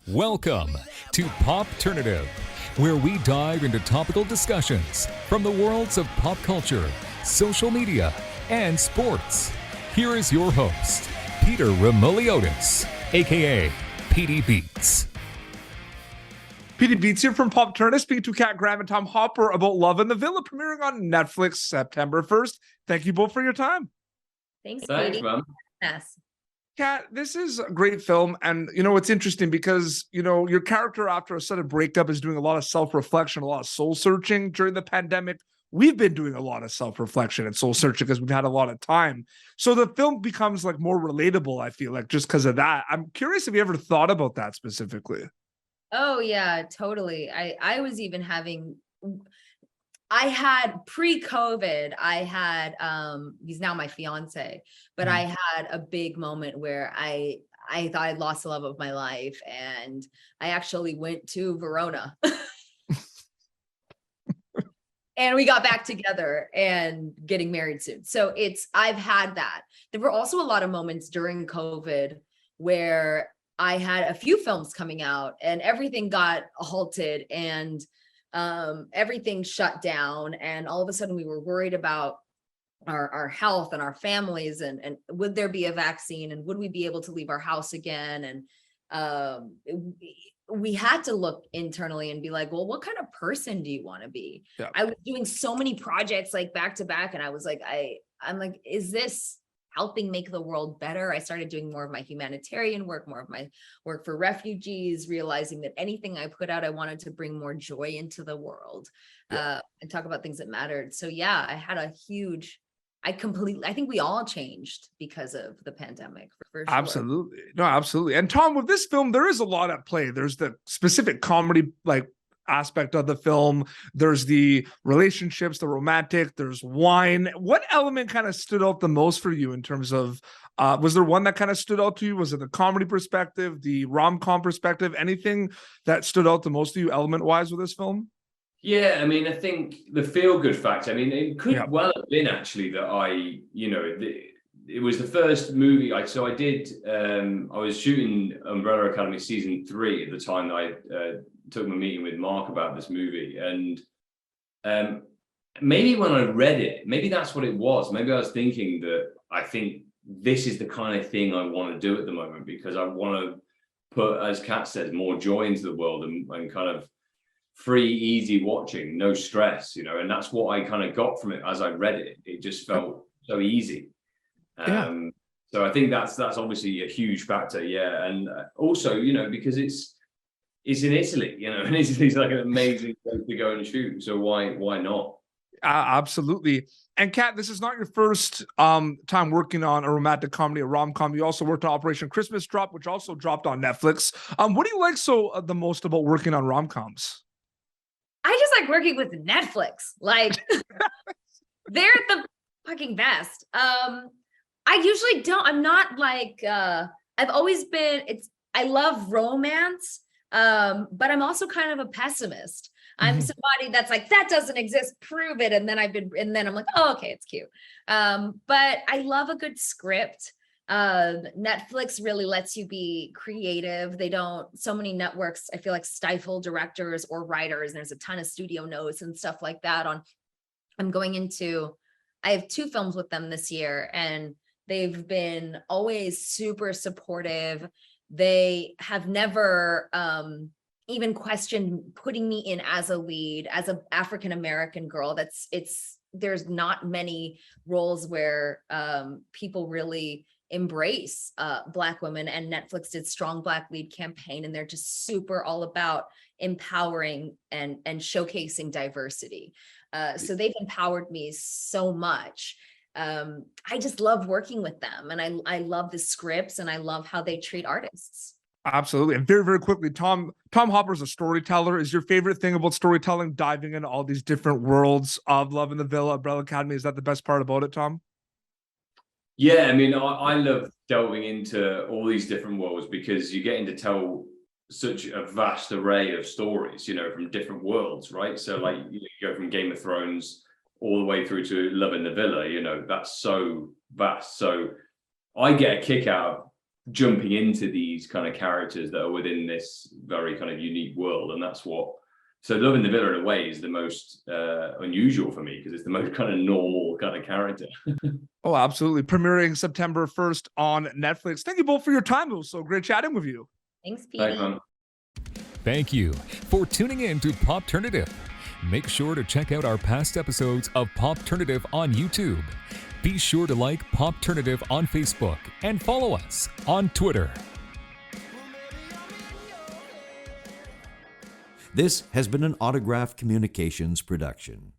Welcome to Popternative, where we dive into topical discussions from the worlds of pop culture, social media, and sports. Here is your host, Peter Remoliotis, aka PD Beats. PD Beats here from Popternative, speaking to Kat Graham and Tom Hopper about Love in the Villa, premiering on Netflix September 1st. Thank you both for your time. Thanks, Thanks, Katie. man. Yes. Kat, this is a great film, and it's interesting because your character after a sudden breakup is doing a lot of self-reflection, a lot of soul-searching during the pandemic. We've been doing a lot of self-reflection and soul-searching because we've had a lot of time. So the film becomes like more relatable, I feel like, just because of that. I'm curious if you ever thought about that specifically. Oh yeah, totally. I was even having, I had pre-COVID, he's now my fiance, but I had a big moment where I thought I'd lost the love of my life, and I actually went to Verona. And we got back together and getting married soon. So I've had that. There were also a lot of moments during COVID where I had a few films coming out and everything got halted and everything shut down. And all of a sudden we were worried about our health and our families and would there be a vaccine and would we be able to leave our house again? And we had to look internally and be like, well, what kind of person do you want to be? Yeah. I was doing so many projects like back to back, and I was like, I'm like, is this helping make the world better? I started doing more of my humanitarian work, more of my work for refugees, realizing that anything I put out, I wanted to bring more joy into the world, and talk about things that mattered. So yeah, I had a huge, I think we all changed because of the pandemic, for sure. Absolutely. No, absolutely. And Tom, with this film, there is a lot at play. There's the specific comedy aspect of the film. There's the relationships, the romantic, there's wine. What element kind of stood out the most for you in terms of, was there one that kind of stood out to you? Was it the comedy perspective, the rom-com perspective, anything that stood out the most to you element-wise with this film? Yeah, I mean, I think the feel-good factor, I mean, it could well have been actually that it was the first movie I did, I was shooting Umbrella Academy season 3 at the time that I took my meeting with Mark about this movie. And maybe when I read it, maybe that's what it was. Maybe I was thinking that I think this is the kind of thing I want to do at the moment, because I want to put, as Kat says, more joy into the world and kind of free, easy watching, no stress, and that's what I kind of got from it as I read it. It just felt so easy. So I think that's obviously a huge factor. Yeah. And also, because it's in Italy, and Italy's like an amazing place to go and shoot. So why not? Absolutely. And Kat, this is not your first time working on a romantic comedy, a rom-com. You also worked on Operation Christmas Drop, which also dropped on Netflix. What do you like the most about working on rom-coms? I just like working with Netflix. Like, they're the fucking best. I usually don't, I'm not like, I've always been, I love romance, but I'm also kind of a pessimist. I'm somebody that's like, that doesn't exist, prove it. And then I'm like, oh, okay, it's cute. But I love a good script. Netflix really lets you be creative. So many networks, I feel like, stifle directors or writers. And there's a ton of studio notes and stuff like that I have 2 films with them this year, and they've been always super supportive. They have never even questioned putting me in as a lead, as an African-American girl. There's not many roles where people really embrace Black women, and Netflix did Strong Black Lead campaign, and they're just super all about empowering and showcasing diversity. So they've empowered me so much. I just love working with them, and I love the scripts, and I love how they treat artists. Absolutely. And very, very quickly, Tom Hopper's a storyteller. Is your favorite thing about storytelling diving into all these different worlds of Love in the Villa, Umbrella Academy? Is that the best part about it, Tom? Yeah, I mean, I love delving into all these different worlds because you're getting to tell such a vast array of stories, from different worlds, right? So like you go from Game of Thrones all the way through to Love in the Villa, that's so vast. So I get a kick out of jumping into these kind of characters that are within this very kind of unique world. And that's what, so Loving the Villa in a way is the most unusual for me, because it's the most kind of normal kind of character. Oh, absolutely. Premiering September 1st on Netflix. Thank you both for your time. It was so great chatting with you. Thanks, Pete. Thanks, man. Thank you for tuning in to Popternative. Make sure to check out our past episodes of Popternative on YouTube. Be sure to like Popternative on Facebook and follow us on Twitter. This has been an Autograph Communications production.